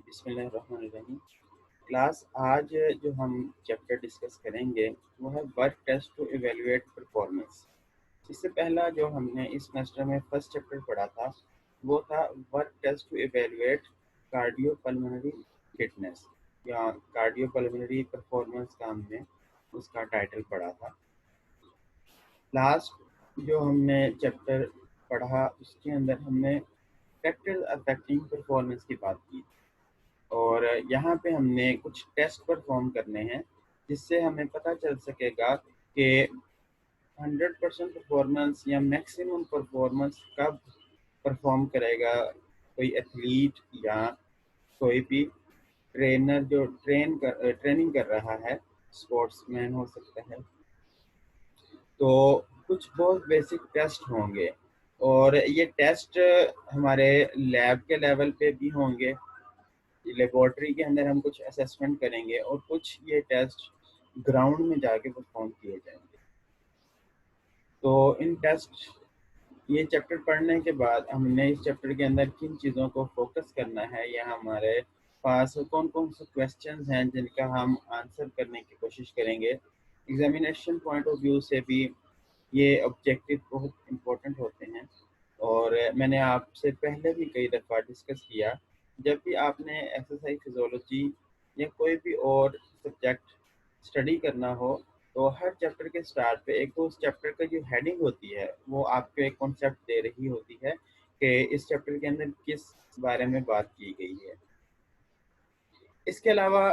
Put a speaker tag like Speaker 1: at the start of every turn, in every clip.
Speaker 1: बिस्मिल्लाहिर्रहमानिर्रहीम। क्लास आज जो हम चैप्टर डिस्कस करेंगे वो है work test to evaluate performance. इससे पहला जो हमने इस सेमेस्टर में फर्स्ट चैप्टर पढ़ा था वो था work test to evaluate cardiopulmonary fitness या कार्डियोपल्मोनरी परफॉर्मेंस का हमने उसका टाइटल पढ़ा था। लास्ट जो हमने चैप्टर पढ़ा उसके अंदर हमने फैक्टर्स अफेक्टिंग परफॉर्मेंस की बात की और यहाँ पे हमने कुछ टेस्ट परफॉर्म करने हैं जिससे हमें पता चल सकेगा कि 100% परफॉर्मेंस या मैक्सिमम परफॉर्मेंस कब परफॉर्म करेगा कोई एथलीट या कोई भी ट्रेनर जो ट्रेनिंग कर रहा है, स्पोर्ट्समैन हो सकता है। तो कुछ बहुत बेसिक टेस्ट होंगे और ये टेस्ट हमारे लैब के लेवल पे भी होंगे। लेबोरेटरी के अंदर हम कुछ असेसमेंट करेंगे और कुछ ये टेस्ट ग्राउंड में जाके परफॉर्म किए जाएंगे। तो इन टेस्ट ये चैप्टर पढ़ने के बाद हमने इस चैप्टर के अंदर किन चीज़ों को फोकस करना है या हमारे पास कौन कौन से क्वेश्चंस हैं जिनका हम आंसर करने की कोशिश करेंगे। एग्जामिनेशन पॉइंट ऑफ व्यू से भी ये ऑब्जेक्टिव बहुत इम्पोर्टेंट होते हैं और मैंने आपसे पहले भी कई दफ़ा डिस्कस किया, जब भी आपने एक्सरसाइज फिजियोलॉजी या कोई भी और सब्जेक्ट स्टडी करना हो तो हर चैप्टर के स्टार्ट पे एक तो उस चैप्टर का जो हेडिंग होती है वो आपको एक कॉन्सेप्ट दे रही होती है कि इस चैप्टर के अंदर किस बारे में बात की गई है। इसके अलावा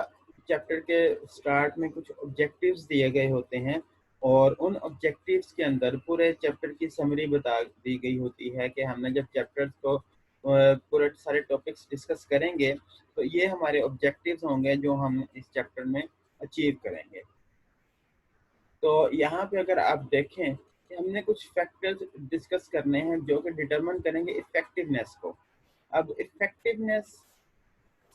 Speaker 1: चैप्टर के स्टार्ट में कुछ ऑब्जेक्टिव्स दिए गए होते हैं और उन ऑब्जेक्टिव्स के अंदर पूरे चैप्टर की समरी बता दी गई होती है कि हमने जब चैप्टर्स को पूरे सारे टॉपिक्स डिस्कस करेंगे तो ये हमारे ऑब्जेक्टिव्स होंगे जो हम इस चैप्टर में अचीव करेंगे। तो यहाँ पे अगर आप देखें कि हमने कुछ फैक्टर्स डिस्कस करने हैं जो कि डिटरमिन करेंगे इफेक्टिवनेस को। अब इफेक्टिवनेस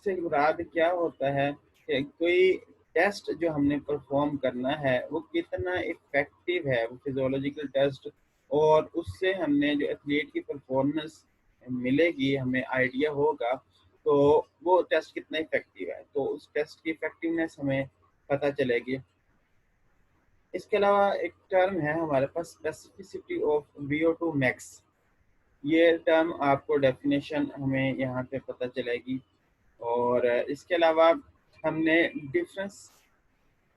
Speaker 1: से मुराद क्या होता है कि कोई टेस्ट जो हमने परफॉर्म करना है वो कितना इफेक्टिव है, वो फिजियोलॉजिकल टेस्ट, और उससे हमने जो एथलीट की परफॉर्मेंस मिलेगी, हमें आइडिया होगा तो वो टेस्ट कितना इफेक्टिव है, तो उस टेस्ट की इफेक्टिवनेस हमें पता चलेगी। इसके अलावा एक टर्म है हमारे पास स्पेसिफिसिटी ऑफ VO2 मैक्स। ये टर्म आपको डेफिनेशन हमें यहाँ पे पता चलेगी और इसके अलावा हमने डिफरेंस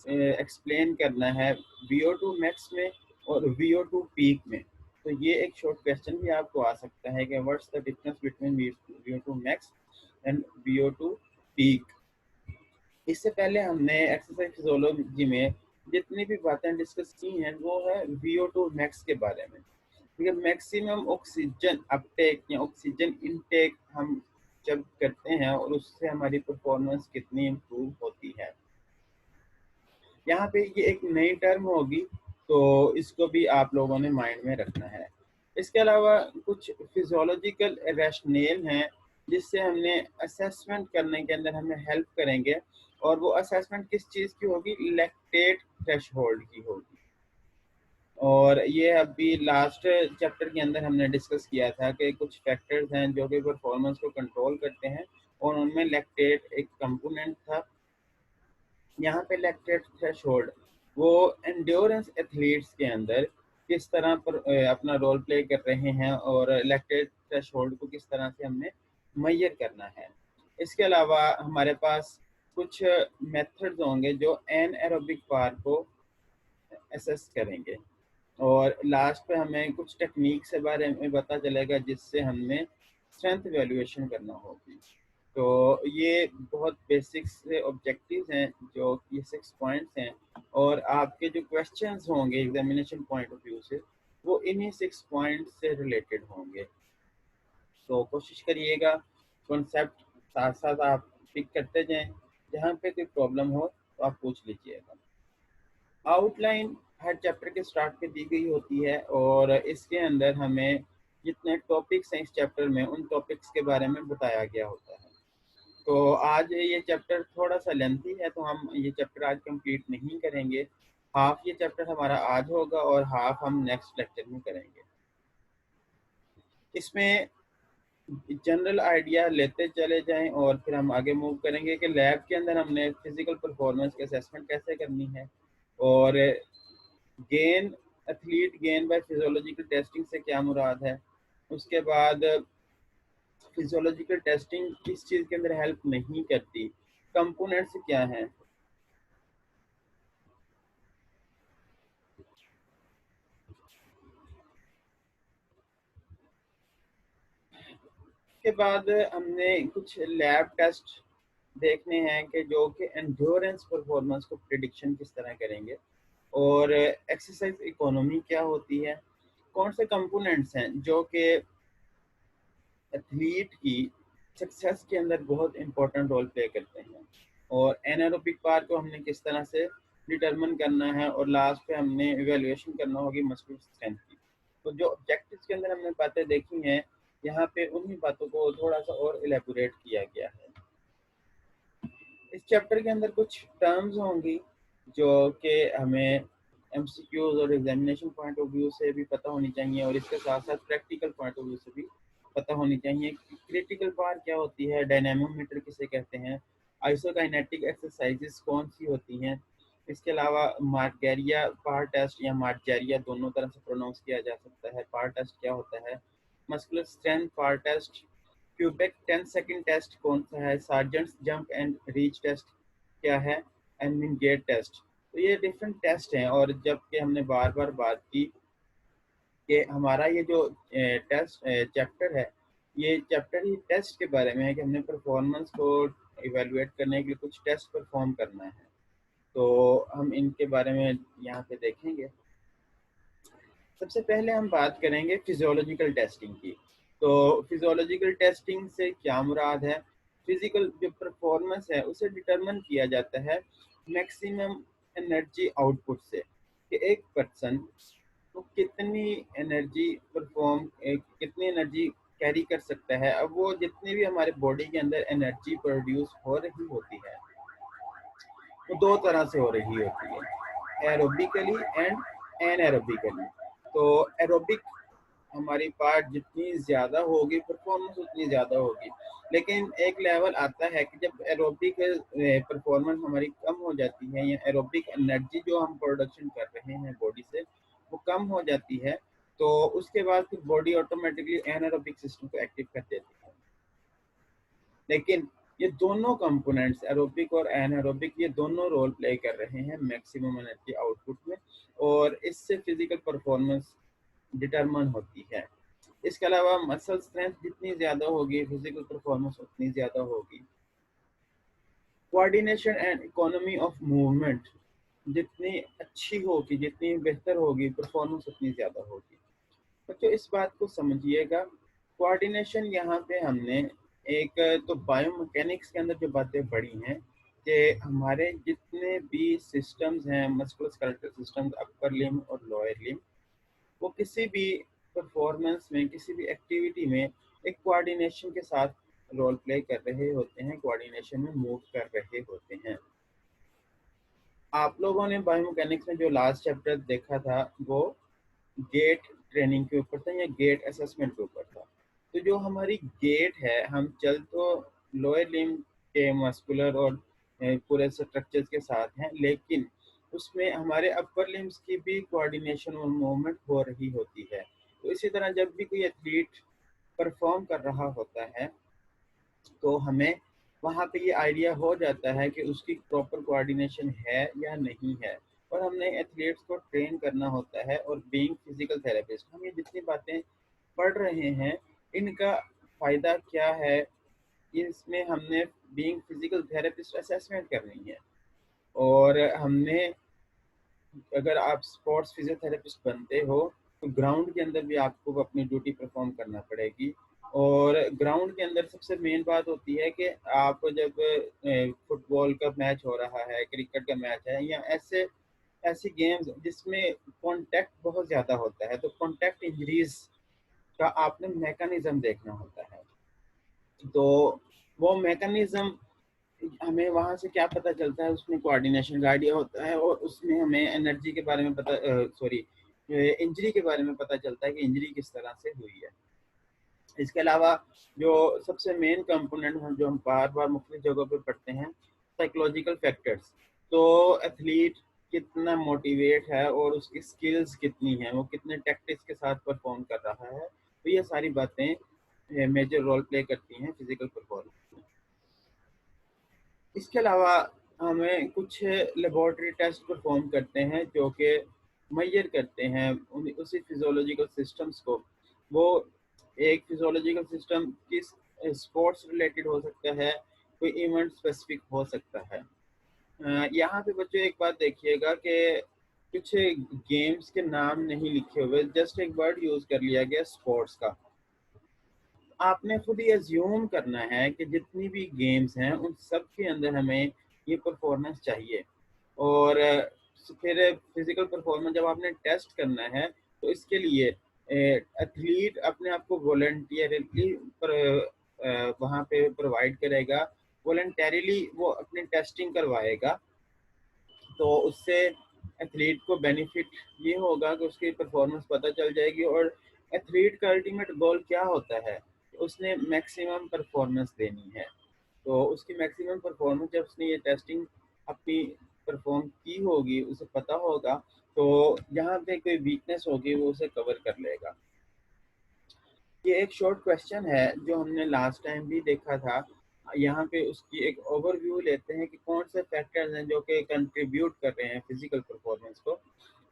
Speaker 1: एक्सप्लेन करना है VO2 मैक्स में और VO2 पीक में। तो ये एक शॉर्ट क्वेश्चन भी आपको आ सकता है कि what's the difference between VO2 max and VO2 peak. इससे पहले हमने एक्सरसाइज फिजियोलॉजी में जितनी भी बातें डिस्कस की हैं वो है VO2 मैक्स के बारे में, क्योंकि मैक्सिमम ऑक्सीजन अपटेक या ऑक्सीजन इनटेक हम जब करते हैं और उससे हमारी परफॉर्मेंस कितनी इम्प्रूव होती है। यहाँ पे ये एक नई टर्म होगी तो इसको भी आप लोगों ने माइंड में रखना है। इसके अलावा कुछ फिजियोलॉजिकल रैशनेल हैं जिससे हमने असेसमेंट करने के अंदर हमें हेल्प करेंगे और वो असेसमेंट किस चीज़ की होगी, लैक्टेट थ्रेशोल्ड की होगी। और ये अभी लास्ट चैप्टर के अंदर हमने डिस्कस किया था कि कुछ फैक्टर्स हैं जो कि परफॉर्मेंस को कंट्रोल करते हैं और उनमें लैक्टेट एक कंपोनेंट था। यहाँ पे लैक्टेट थ्रेशोल्ड वो एंड्योरेंस एथलीट्स के अंदर किस तरह पर अपना रोल प्ले कर रहे हैं और लैक्टेट थ्रेशोल्ड को किस तरह से हमने मेजर करना है। इसके अलावा हमारे पास कुछ मेथड्स होंगे जो एनएरोबिक पार को असेस करेंगे और लास्ट पे हमें कुछ टेक्निक से बारे में पता चलेगा जिससे हमें स्ट्रेंथ वैल्यूएशन करना होगी। तो ये बहुत बेसिक से ऑब्जेक्टिव्स हैं जो ये 6 पॉइंट्स हैं और आपके जो क्वेश्चंस होंगे एग्जामिनेशन पॉइंट ऑफ व्यू से वो इन्हीं 6 पॉइंट्स से रिलेटेड होंगे। तो कोशिश करिएगा कॉन्सेप्ट साथ साथ आप पिक करते जाएं, जहाँ पे कोई प्रॉब्लम हो तो आप पूछ लीजिएगा। आउटलाइन हर चैप्टर के स्टार्ट पे दी गई होती है और इसके अंदर हमें जितने टॉपिक्स हैं इस चैप्टर में उन टॉपिक्स के बारे में बताया गया होता है। तो आज ये चैप्टर थोड़ा सा लेंथी है तो हम ये चैप्टर आज कंप्लीट नहीं करेंगे। हाफ ये चैप्टर हमारा आज होगा और हाफ हम नेक्स्ट लेक्चर में करेंगे। इसमें जनरल आइडिया लेते चले जाएं और फिर हम आगे मूव करेंगे कि लैब के अंदर हमने फिजिकल परफॉर्मेंस की असेसमेंट कैसे करनी है, और gain athlete gain by physiological testing से क्या मुराद है। उसके बाद फिजियोलॉजिकल टेस्टिंग किस चीज़ के अंदर हेल्प नहीं करती, कंपोनेंट्स क्या हैं। के बाद हमने कुछ लैब टेस्ट देखने हैं कि जो कि एंड्योरेंस परफॉर्मेंस को प्रिडिक्शन किस तरह करेंगे, और एक्सरसाइज इकोनॉमी क्या होती है, कौन से कंपोनेंट्स हैं जो कि एथलीट की सक्सेस के अंदर बहुत इंपॉर्टेंट रोल प्ले करते हैं, और एनारोबिक पार को हमने किस तरह से डिटरमिन करना है, और लास्ट पे हमने इवेल्युएशन करना होगी मस्कुलर स्ट्रेंथ की। तो जो ऑब्जेक्टिव्स के अंदर हमने बातें देखी हैं, यहाँ पे उन्हीं बातों को थोड़ा सा और इलेबोरेट किया गया है। इस चैप्टर के अंदर कुछ टर्म्स होंगी जो कि हमें एमसीक्यूज और एग्जामिनेशन पॉइंट ऑफ व्यू से भी पता होनी चाहिए, और इसके साथ साथ प्रैक्टिकल पॉइंट ऑफ व्यू से भी पता होनी चाहिए कि क्रिटिकल पार क्या होती है, डायनेमोमीटर किसे कहते हैं, आइसोकाइनेटिक एक्सरसाइजेस कौन सी होती हैं। इसके अलावा मार्गेरिया पार टेस्ट या मार्जेरिया दोनों तरह से प्रोनाउंस किया जा सकता है, पार टेस्ट क्या होता है, मस्कुलर स्ट्रेंथ पार टेस्ट, क्यूबेक 10 सेकंड टेस्ट कौन सा है, Sargent's jump and reach test क्या है, एंड मीन गेट टेस्ट। तो ये डिफरेंट टेस्ट हैं, और जबकि हमने बार बार बात की कि हमारा ये जो टेस्ट चैप्टर है, ये चैप्टर ही टेस्ट के बारे में है कि हमने परफॉर्मेंस को इवेलुएट करने के लिए कुछ टेस्ट परफॉर्म करना है। तो हम इनके बारे में यहाँ पे देखेंगे। सबसे पहले हम बात करेंगे फिजियोलॉजिकल टेस्टिंग की। तो फिजियोलॉजिकल टेस्टिंग से क्या मुराद है, फिजिकल जो परफॉर्मेंस है उसे डिटरमिन किया जाता है मैक्सिमम एनर्जी आउटपुट से, कि एक पर्सन को कितनी एनर्जी कितनी एनर्जी कैरी कर सकता है। अब वो जितनी भी हमारे बॉडी के अंदर एनर्जी प्रोड्यूस हो रही होती है, वो दो तरह से हो रही होती है, एरोबिकली एंड एनएरोबिकली। तो एरोबिक हमारी पार्ट जितनी ज़्यादा होगी परफॉर्मेंस उतनी ज़्यादा होगी, लेकिन एक लेवल आता है कि जब एरोबिक परफॉर्मेंस हमारी कम हो जाती है, या एरोबिक एनर्जी जो हम प्रोडक्शन कर रहे हैं बॉडी से वो कम हो जाती है, तो उसके बाद फिर बॉडी ऑटोमेटिकली एनारोबिक सिस्टम को एक्टिव कर देती है। लेकिन ये दोनों कंपोनेंट्स एरोबिक और एनारोबिक ये दोनों रोल प्ले कर रहे हैं मैक्सिमम एनर्जी आउटपुट में, और इससे फिजिकल परफॉर्मेंस डिटरमिन होती है। इसके अलावा मसल स्ट्रेंथ जितनी ज़्यादा होगी फिजिकल परफॉर्मेंस उतनी ज़्यादा होगी। Coordination and economy of movement जितनी अच्छी होगी, जितनी बेहतर होगी, परफॉर्मेंस उतनी ज़्यादा होगी। बच्चों इस बात को समझिएगा, कोऑर्डिनेशन यहाँ पे हमने एक तो बायोमैकेनिक्स के अंदर जो बातें पढ़ी हैं कि हमारे जितने भी सिस्टम्स हैं, मस्कुलोस्केलेटल सिस्टम्स, अपर लिम्ब और लोअर लिम्ब, वो किसी भी परफॉर्मेंस में, किसी भी एक्टिविटी में एक कोऑर्डिनेशन के साथ रोल प्ले कर रहे होते हैं, कोऑर्डिनेशन में मूव कर रहे होते हैं। आप लोगों ने बायोमैकेनिक्स में जो लास्ट चैप्टर देखा था वो गेट ट्रेनिंग के ऊपर था या गेट असेसमेंट के ऊपर था। तो जो हमारी गेट है, हम चल तो लोअर लिम्ब के मस्कुलर और पूरे स्ट्रक्चर्स के साथ हैं, लेकिन उसमें हमारे अपर लिम्स की भी कोऑर्डिनेशन और मूवमेंट हो रही होती है। तो इसी तरह जब भी कोई एथलीट परफॉर्म कर रहा होता है तो हमें वहाँ पे ये आइडिया हो जाता है कि उसकी प्रॉपर कोऑर्डिनेशन है या नहीं है, और हमने एथलीट्स को ट्रेन करना होता है। और बीइंग फिजिकल थेरेपिस्ट हम ये जितनी बातें पढ़ रहे हैं इनका फ़ायदा क्या है, इसमें हमने बीइंग फिजिकल थेरेपिस्ट असेसमेंट करनी है। और हमने, अगर आप स्पोर्ट्स फिजियोथेरेपिस्ट बनते हो तो ग्राउंड के अंदर भी आपको अपनी ड्यूटी परफॉर्म करना पड़ेगी। और ग्राउंड के अंदर सबसे मेन बात होती है कि आप जब फुटबॉल का मैच हो रहा है, क्रिकेट का मैच है, या ऐसी गेम्स जिसमें कांटेक्ट बहुत ज़्यादा होता है, तो कांटेक्ट इंजरीज का आपने मैकेनिज्म देखना होता है। तो वो मैकेनिज्म हमें वहाँ से क्या पता चलता है, उसमें कोऑर्डिनेशन का आइडिया होता है, और उसमें हमें एनर्जी के बारे में पता, सॉरी, इंजरी के बारे में पता चलता है कि इंजरी किस तरह से हुई है। इसके अलावा जो सबसे मेन कंपोनेंट हम जो हम बार-बार मुख्तलिफ जगहों पे पढ़ते हैं, साइकोलॉजिकल फैक्टर्स। तो एथलीट कितना मोटिवेट है और उसकी स्किल्स कितनी हैं, वो कितने टैक्टिक्स के साथ परफॉर्म कर रहा है, तो ये सारी बातें मेजर रोल प्ले करती हैं फिजिकल परफॉर्मेंस में। इसके अलावा हमें कुछ लेबोरेटरी टेस्ट परफॉर्म करते हैं जो कि मेजर करते हैं उसी फिजियोलॉजिकल सिस्टम्स को। वो एक फिजियोलॉजिकल सिस्टम किस स्पोर्ट्स रिलेटेड हो सकता है, कोई इवेंट स्पेसिफिक हो सकता है। यहाँ पे बच्चों एक बात देखिएगा कि कुछ गेम्स के नाम नहीं लिखे हुए, जस्ट एक वर्ड यूज कर लिया गया स्पोर्ट्स का। आपने खुद ही अज्यूम करना है कि जितनी भी गेम्स हैं उन सब के अंदर हमें ये परफॉर्मेंस चाहिए। और फिर फिजिकल परफॉर्मेंस जब आपने टेस्ट करना है तो इसके लिए एथलीट अपने आप को वॉलंटियरली वहाँ पे प्रोवाइड करेगा, वॉलंटरीली वो अपनी टेस्टिंग करवाएगा। तो उससे एथलीट को बेनिफिट ये होगा कि उसकी परफॉर्मेंस पता चल जाएगी। और एथलीट का अल्टीमेट गोल क्या होता है, उसने मैक्सिमम परफॉर्मेंस देनी है। तो उसकी मैक्सिमम परफॉर्मेंस जब उसने ये टेस्टिंग अपनी परफॉर्म की होगी, उसे पता होगा, तो जहाँ पे कोई वीकनेस होगी वो उसे कवर कर लेगा। ये एक शॉर्ट क्वेश्चन है जो हमने लास्ट टाइम भी देखा था। यहाँ पे उसकी एक ओवरव्यू लेते हैं कि कौन से फैक्टर्स हैं जो कि कंट्रीब्यूट कर रहे हैं फिजिकल परफॉर्मेंस को।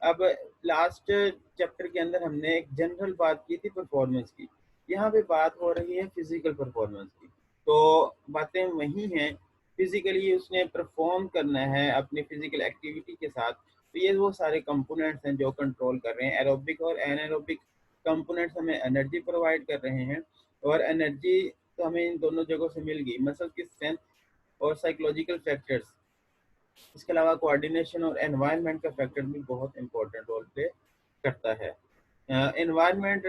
Speaker 1: अब लास्ट चैप्टर के अंदर हमने एक जनरल बात की थी परफॉर्मेंस की, यहाँ पे बात हो रही है फिजिकल परफॉर्मेंस की। तो बातें वही हैं, फिजिकली उसने परफॉर्म करना है अपनी फिजिकल एक्टिविटी के साथ। तो ये वो सारे कंपोनेंट्स हैं जो कंट्रोल कर रहे हैं। एरोबिक और एनारोबिक कंपोनेंट्स हमें एनर्जी प्रोवाइड कर रहे हैं। और एनर्जी तो हमें इन दोनों जगहों से मिल गई, मसल की स्ट्रेंथ और साइकोलॉजिकल फैक्टर्स। इसके अलावा कोऑर्डिनेशन और एनवायरनमेंट का फैक्टर भी बहुत इंपॉर्टेंट रोल प्ले करता है। एनवायरनमेंट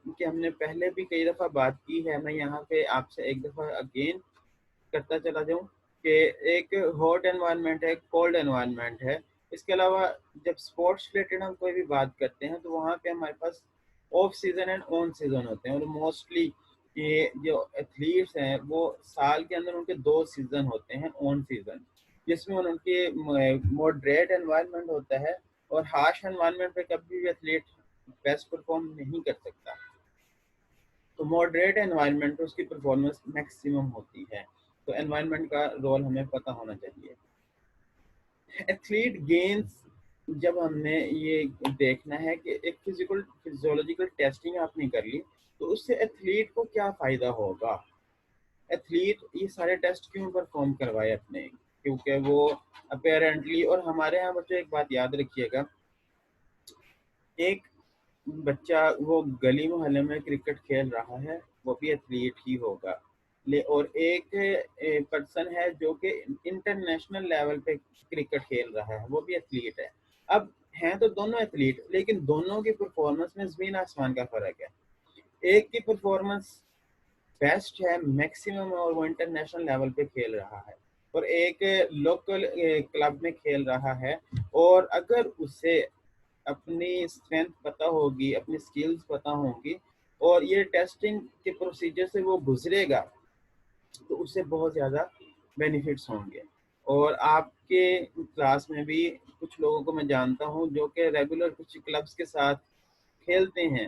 Speaker 1: की हमने पहले भी कई दफ़ा बात की है, मैं यहाँ पे आपसे एक दफ़ा अगेन करता चला जाऊँ कि एक हॉट एनवायरनमेंट है, कोल्ड एनवायरनमेंट है। इसके अलावा जब स्पोर्ट्स रिलेटेड हम कोई भी बात करते हैं तो वहाँ पे हमारे पास off season and on season होते हैं। और मोस्टली ये जो एथलीट्स हैं वो साल के अंदर उनके 2 सीजन होते हैं ऑन सीजन, जिसमें उनके मॉडरेट एनवायरनमेंट होता है। और हार्श एनवायरनमेंट पे कभी भी एथलीट बेस्ट परफॉर्म नहीं कर सकता। तो मॉडरेट एनवायरनमेंट में उसकी परफॉर्मेंस मैक्सिमम होती है। तो एनवायरनमेंट का रोल हमें पता होना चाहिए। एथलीट गेन्स जब हमने ये देखना है कि एक फिजियोलॉजिकल टेस्टिंग आपने कर ली, तो उससे एथलीट को क्या फ़ायदा होगा। एथलीट ये सारे टेस्ट क्यों परफॉर्म करवाए अपने, क्योंकि वो अपेरेंटली। और हमारे यहाँ बच्चों एक बात याद रखिएगा, एक बच्चा वो गली मोहल्ले में क्रिकेट खेल रहा है, वो भी एथलीट ही होगा। ले और एक पर्सन है जो कि इंटरनेशनल लेवल पे क्रिकेट खेल रहा है, वो भी एथलीट है। अब हैं तो दोनों एथलीट, लेकिन दोनों की परफॉर्मेंस में ज़मीन आसमान का फ़र्क है। एक की परफॉर्मेंस बेस्ट है मैक्सिमम और वो इंटरनेशनल लेवल पे खेल रहा है, और एक लोकल क्लब में खेल रहा है। और अगर उसे अपनी स्ट्रेंथ पता होगी, अपनी स्किल्स पता होंगी, और ये टेस्टिंग के प्रोसीजर से वो गुजरेगा, तो उससे बहुत ज़्यादा बेनिफिट्स होंगे। और आपके क्लास में भी कुछ लोगों को मैं जानता हूँ जो कि रेगुलर कुछ क्लब्स के साथ खेलते हैं।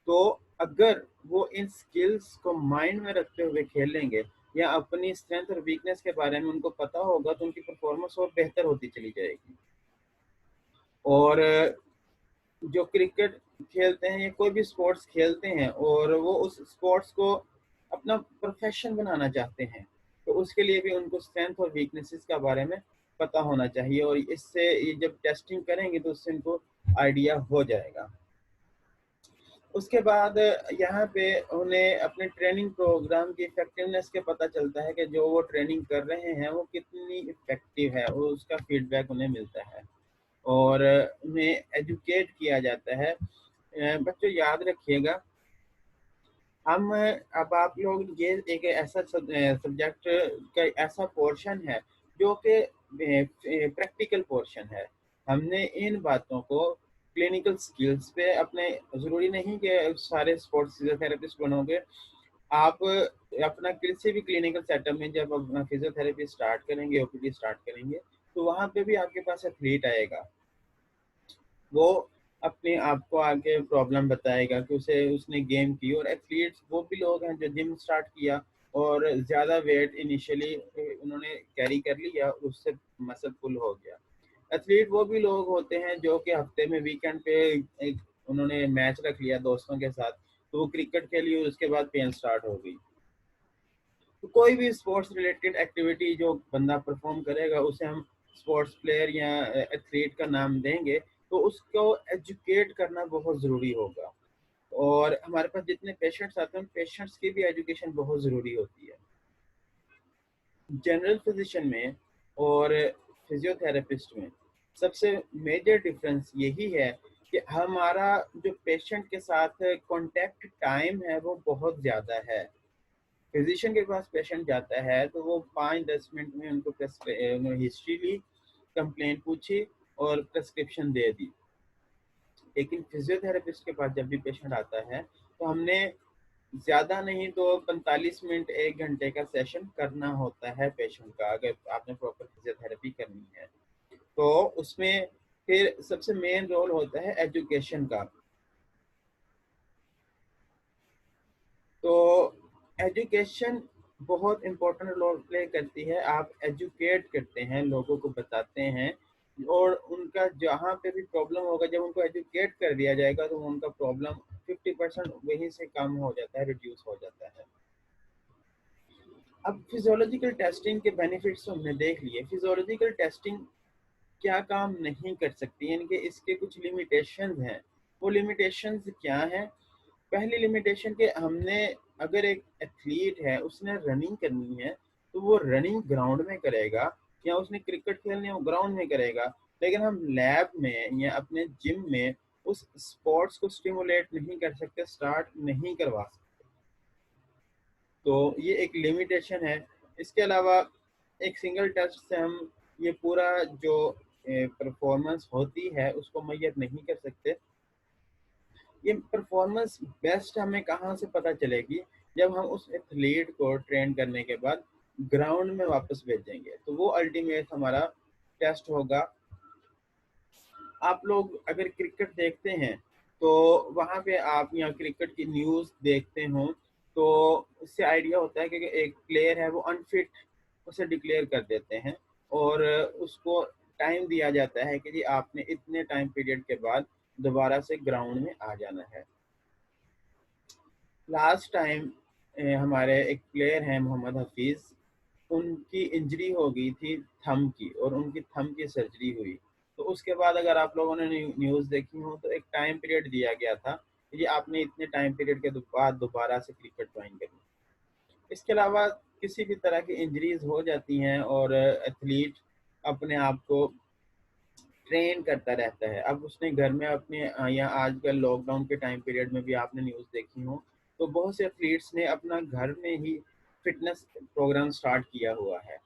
Speaker 1: तो अगर वो इन स्किल्स को माइंड में रखते हुए खेलेंगे, या अपनी स्ट्रेंथ और वीकनेस के बारे में उनको पता होगा, तो उनकी परफॉर्मेंस और बेहतर होती चली जाएगी। और जो क्रिकेट खेलते हैं या कोई भी स्पोर्ट्स खेलते हैं और वो उस स्पोर्ट्स को अपना प्रोफेशन बनाना चाहते हैं, तो उसके लिए भी उनको स्ट्रेंथ और वीकनेसेस के बारे में पता होना चाहिए। और इससे ये जब टेस्टिंग करेंगे तो उससे इनको आइडिया हो जाएगा। उसके बाद यहाँ पे उन्हें अपने ट्रेनिंग प्रोग्राम की इफेक्टिवनेस के पता चलता है कि जो वो ट्रेनिंग कर रहे हैं वो कितनी इफेक्टिव है, और उसका फीडबैक उन्हें मिलता है। और उन्हें एजुकेट किया जाता है। बच्चों याद रखिएगा, हम अब आप लोग ये एक ऐसा सब्जेक्ट का ऐसा पोर्शन है जो कि प्रैक्टिकल पोर्शन है। हमने इन बातों को क्लिनिकल स्किल्स पे अपने, ज़रूरी नहीं कि सारे स्पोर्ट्स फिजियोथेरेपिस्ट बनोगे, आप अपना किसी भी क्लिनिकल सेटअप में जब अपना फिजियोथेरेपी स्टार्ट करेंगे, ओपीडी स्टार्ट करेंगे, तो वहाँ पे भी आपके पास एथलीट आएगा। वो अपने आप को आके प्रॉब्लम बताएगा कि उसे उसने गेम की। और एथलीट्स वो भी लोग हैं जो जिम स्टार्ट किया और ज़्यादा वेट इनिशियली उन्होंने कैरी कर लिया, उससे मसल पुल हो गया। एथलीट वो भी लोग होते हैं जो कि हफ्ते में वीकेंड पे एक उन्होंने मैच रख लिया दोस्तों के साथ, तो वो क्रिकेट खेली और उसके बाद पेन स्टार्ट हो गई। तो कोई भी स्पोर्ट्स रिलेटेड एक्टिविटी जो बंदा परफॉर्म करेगा उसे हम स्पोर्ट्स प्लेयर या एथलीट का नाम देंगे। तो उसको एजुकेट करना बहुत ज़रूरी होगा। और हमारे पास जितने पेशेंट्स आते हैं, पेशेंट्स की भी एजुकेशन बहुत ज़रूरी होती है। जनरल फिजिशियन में और फिजियोथेरेपिस्ट में सबसे मेजर डिफरेंस यही है कि हमारा जो पेशेंट के साथ कांटेक्ट टाइम है वो बहुत ज़्यादा है। फिजिशियन के पास पेशेंट जाता है तो वो 5-10 मिनट में उनको हिस्ट्री ली, कंप्लेंट पूछी और प्रेस्क्रिप्शन दे दी। लेकिन फिजियोथेरेपिस्ट के पास जब भी पेशेंट आता है तो हमने ज़्यादा नहीं तो 45 मिनट 1 घंटे का सेशन करना होता है पेशेंट का, अगर आपने प्रॉपर फिजियोथेरेपी करनी है। तो उसमें फिर सबसे मेन रोल होता है एजुकेशन का। तो एजुकेशन बहुत इम्पोर्टेंट रोल प्ले करती है। आप एजुकेट करते हैं, लोगों को बताते हैं, और उनका जहाँ पे भी प्रॉब्लम होगा जब उनको एजुकेट कर दिया जाएगा तो उनका प्रॉब्लम 50% वहीं से कम हो जाता है, रिड्यूस हो जाता है। अब फिजियोलॉजिकल टेस्टिंग के बेनिफिट्स हमने देख लिए। फिजियोलॉजिकल टेस्टिंग क्या काम नहीं कर सकती, यानी कि इसके कुछ लिमिटेशंस हैं। वो लिमिटेशंस क्या हैं? पहली लिमिटेशन कि हमने अगर एक एथलीट है उसने रनिंग करनी है तो वो रनिंग ग्राउंड में करेगा, या उसने क्रिकेट खेलनी है वो ग्राउंड में करेगा। लेकिन हम लैब में या अपने जिम में उस स्पोर्ट्स को स्टिमुलेट नहीं कर सकते, स्टार्ट नहीं करवा सकते। तो ये एक लिमिटेशन है। इसके अलावा एक सिंगल टेस्ट से हम ये पूरा जो परफॉर्मेंस होती है उसको मैयर नहीं कर सकते। ये परफॉर्मेंस बेस्ट हमें कहाँ से पता चलेगी? जब हम उस एथलीट को ट्रेन करने के बाद ग्राउंड में वापस भेजेंगे, तो वो अल्टीमेट हमारा टेस्ट होगा। आप लोग अगर क्रिकेट देखते हैं तो वहाँ पे आप यहाँ क्रिकेट की न्यूज़ देखते हो तो उससे आइडिया होता है कि एक प्लेयर है वो अनफिट, उसे डिक्लेयर कर देते हैं और उसको टाइम दिया जाता है कि जी आपने इतने टाइम पीरियड के बाद दोबारा से ग्राउंड में आ जाना है। लास्ट टाइम हमारे एक प्लेयर हैं मोहम्मद हफीज़, उनकी इंजरी हो गई थी थंब की और उनकी थंब की सर्जरी हुई। तो उसके बाद अगर आप लोगों ने न्यूज़ देखी हो तो एक टाइम पीरियड दिया गया था कि ये आपने इतने टाइम पीरियड के बाद दोबारा से क्रिकेट ज्वाइन करनी। इसके अलावा किसी भी तरह की इंजरीज हो जाती हैं और एथलीट अपने आप को ट्रेन करता रहता है। अब उसने घर में अपने या आजकल लॉकडाउन के टाइम पीरियड में भी आपने न्यूज़ देखी हो तो बहुत से एथलीट्स ने अपना घर में ही फिटनेस प्रोग्राम स्टार्ट किया हुआ है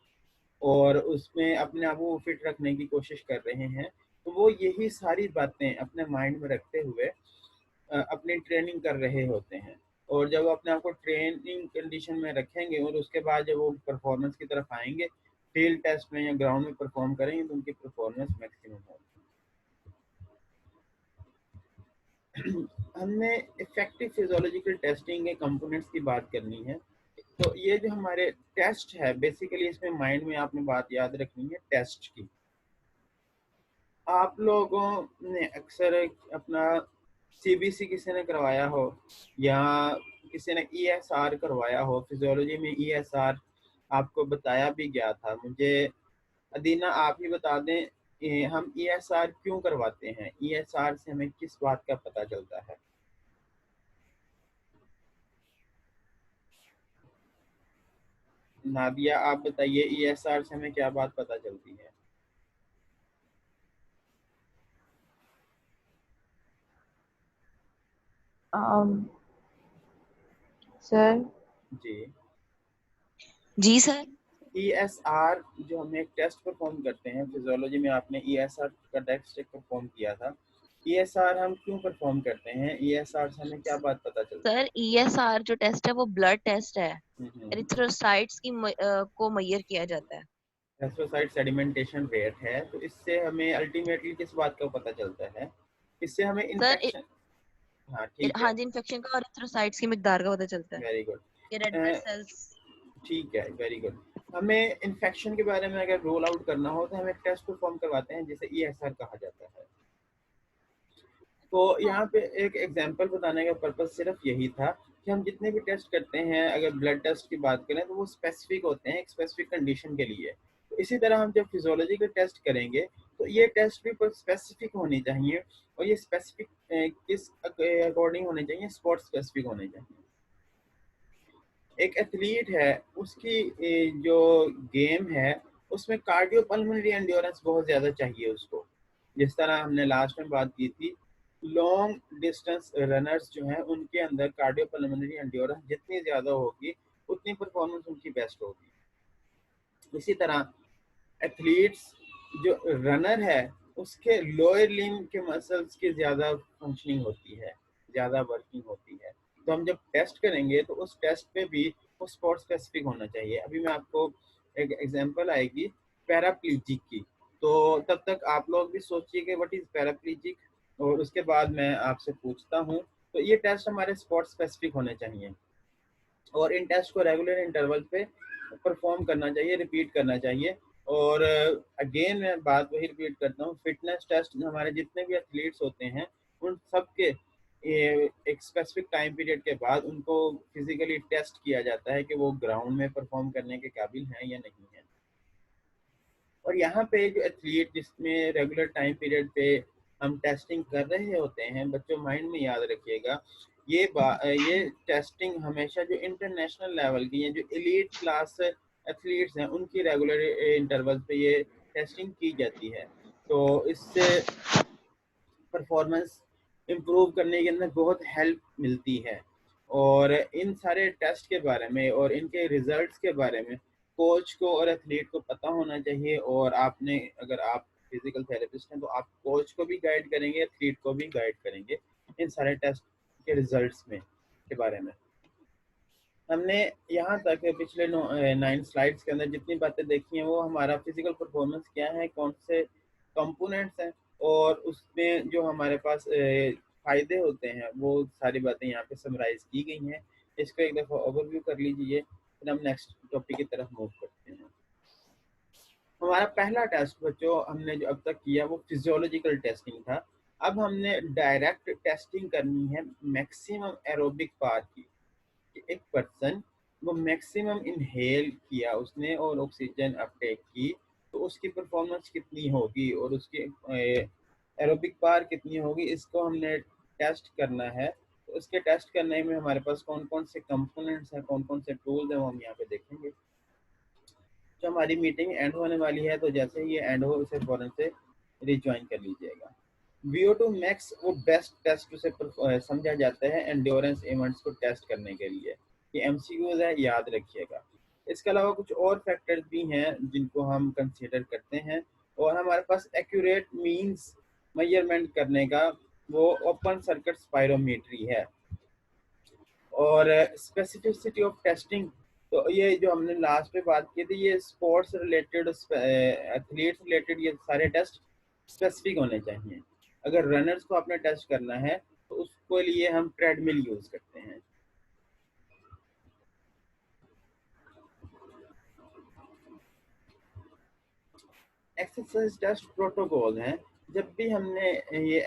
Speaker 1: और उसमें अपने आप को फिट रखने की कोशिश कर रहे हैं। तो वो यही सारी बातें अपने माइंड में रखते हुए अपनी ट्रेनिंग कर रहे होते हैं। और जब अपने आप को ट्रेनिंग कंडीशन में रखेंगे और उसके बाद जब वो परफॉर्मेंस की तरफ आएंगे, फील्ड टेस्ट में या ग्राउंड में परफॉर्म करेंगे तो उनकी परफॉर्मेंस मैक्सिमम होगी। हमने इफेक्टिव फिजियोलॉजिकल टेस्टिंग के कंपोनेंट्स की बात करनी है। तो ये जो हमारे टेस्ट है, बेसिकली इसमें माइंड में आपने बात याद रखनी है टेस्ट की। आप लोगों ने अक्सर अपना सीबीसी किसी ने करवाया हो या किसी ने ईएसआर करवाया हो। फिजियोलॉजी में ईएसआर आपको बताया भी गया था। मुझे अदीना आप ही बता दें, हम ईएसआर क्यों करवाते हैं? ईएसआर से हमें किस बात का पता चलता है? नादिया आप बताइए, ईएसआर से हमें क्या बात पता चलती है?
Speaker 2: सर।
Speaker 1: जी।
Speaker 2: जी सर।
Speaker 1: ईएसआर जो हम एक टेस्ट परफॉर्म करते हैं फिजियोलॉजी में, आपने ईएसआर का टेस्ट परफॉर्म किया था। ईएसआर हम क्यों परफॉर्म करते हैं? ईएसआर से हमें क्या बात पता चलती
Speaker 2: सर ईएसआर जो टेस्ट है वो ब्लड टेस्ट है।
Speaker 1: है?
Speaker 2: एरिथ्रोसाइट्स को मैयर किया जाता है।
Speaker 1: एस्ट्रोसाइट सेडिमेंटेशन रेट है, तो इससे हमें अल्टीमेटली किस बात का पता चलता है? इससे हमें
Speaker 2: सर
Speaker 1: इन्फेक्शन। हाँ ठीक
Speaker 2: हाँ
Speaker 1: है।
Speaker 2: जी, इन्फेक्शन का और एरिथ्रोसाइट्स की मिकदार का पता चलता है।
Speaker 1: Very good.
Speaker 2: ये रेड ब्लड सेल्स।
Speaker 1: ठीक है, वेरी गुड। हमें इन्फेक्शन के बारे में अगर रोल आउट करना हो तो हम एक टेस्ट परफॉर्म करवाते हैं जिसे ईएसआर कहा जाता है। तो यहाँ पे एक एग्जांपल बताने का पर्पस सिर्फ यही था कि हम जितने भी टेस्ट करते हैं, अगर ब्लड टेस्ट की बात करें तो वो स्पेसिफिक होते हैं एक स्पेसिफिक कंडीशन के लिए। तो इसी तरह हम जब फिजियोलॉजी के टेस्ट करेंगे तो ये टेस्ट भी स्पेसिफिक होनी चाहिए, और ये स्पेसिफिक किस अकॉर्डिंग होने चाहिए? स्पोर्ट स्पेसिफिक होने चाहिए। एक एथलीट है, उसकी जो गेम है उसमें कार्डियोपल्मोनरी एंड्योरेंस बहुत ज़्यादा चाहिए उसको। जिस तरह हमने लास्ट में बात की थी, लॉन्ग डिस्टेंस रनर्स जो हैं उनके अंदर कार्डियोपल्मोनरी एंड्योरेंस जितनी ज़्यादा होगी उतनी परफॉर्मेंस उनकी बेस्ट होगी। इसी तरह एथलीट्स जो रनर है उसके लोअर लिम्ब के मसल्स की ज़्यादा फंक्शनिंग होती है, ज़्यादा वर्किंग होती है। तो हम जब टेस्ट करेंगे तो उस टेस्ट पे भी वो स्पोर्ट स्पेसिफिक होना चाहिए। अभी मैं आपको एक एग्जांपल आएगी पैराप्लीजिक की, तो तब तक आप लोग भी सोचिए कि व्हाट इज़ पैराप्लीजिक, और उसके बाद मैं आपसे पूछता हूँ। तो ये टेस्ट हमारे स्पोर्ट स्पेसिफिक होने चाहिए, और इन टेस्ट को रेगुलर इंटरवल पे परफॉर्म करना चाहिए, रिपीट करना चाहिए। और अगेन मैं बात वही रिपीट करता हूँ, फिटनेस टेस्ट हमारे जितने भी एथलीट्स होते हैं उन सब के एक स्पेसिफिक टाइम पीरियड के बाद उनको फिजिकली टेस्ट किया जाता है कि वो ग्राउंड में परफॉर्म करने के काबिल हैं या नहीं है। और यहाँ पे जो एथलीट जिसमें रेगुलर टाइम पीरियड पे हम टेस्टिंग कर रहे होते हैं, बच्चों माइंड में याद रखिएगा, ये टेस्टिंग हमेशा जो इंटरनेशनल लेवल की या जो एलीट क्लास एथलीट्स हैं उनकी रेगुलर इंटरवल पे ये टेस्टिंग की जाती है। तो इससे परफॉर्मेंस इम्प्रूव करने के अंदर बहुत हेल्प मिलती है। और इन सारे टेस्ट के बारे में और इनके रिजल्ट्स के बारे में कोच को और एथलीट को पता होना चाहिए। और आपने, अगर आप फिजिकल थेरेपिस्ट हैं तो आप कोच को भी गाइड करेंगे, एथलीट को भी गाइड करेंगे इन सारे टेस्ट के रिजल्ट्स में के बारे में। हमने यहाँ तक पिछले 9 स्लाइड्स के अंदर जितनी बातें देखी हैं वो हमारा फिजिकल परफॉर्मेंस क्या है, कौन से कंपोनेंट्स हैं, और उसमें जो हमारे पास फायदे होते हैं वो सारी बातें यहाँ पे समराइज की गई हैं। इसको एक दफ़ा ओवरव्यू कर लीजिए, फिर हम नेक्स्ट टॉपिक की तरफ मूव करते हैं। हमारा पहला टेस्ट बच्चों हमने जो अब तक किया वो फिजियोलॉजिकल टेस्टिंग था। अब हमने डायरेक्ट टेस्टिंग करनी है मैक्सिमम एरोबिक पावर की। कि एक पर्सन वो मैक्सिमम इनहेल किया उसने और ऑक्सीजन अपटेक की, तो उसकी परफॉर्मेंस कितनी होगी और उसकी एरोबिक पावर कितनी होगी, इसको हमने टेस्ट करना है। तो उसके टेस्ट करने में हमारे पास कौन कौन से कंपोनेंट्स हैं, कौन कौन से टूल्स हैं, वो हम यहाँ पे देखेंगे। जो हमारी मीटिंग एंड होने वाली है, तो जैसे ही ये एंड हो उसे फ़ौरन से रिज्वाइन कर लीजिएगा। VO2 मैक्स वो बेस्ट टेस्ट उसे समझा जाता है एंड्योरेंस इवेंट्स को टेस्ट करने के लिए। ये MCQs है, याद रखिएगा। इसके अलावा कुछ और फैक्टर्स भी हैं जिनको हम कंसीडर करते हैं। और हमारे पास एक्यूरेट मीन्स मेजरमेंट करने का वो ओपन सर्किट स्पायरोमीट्री है। और स्पेसिफिसिटी ऑफ टेस्टिंग, तो ये जो हमने लास्ट पे बात की थी, ये स्पोर्ट्स रिलेटेड एथलीट्स रिलेटेड ये सारे टेस्ट स्पेसिफिक होने चाहिए। अगर रनर्स को आपने टेस्ट करना है तो उसके लिए हम ट्रेडमिल यूज करते हैं। एक्सरसाइज टेस्ट प्रोटोकॉल हैं। जब भी हमने ये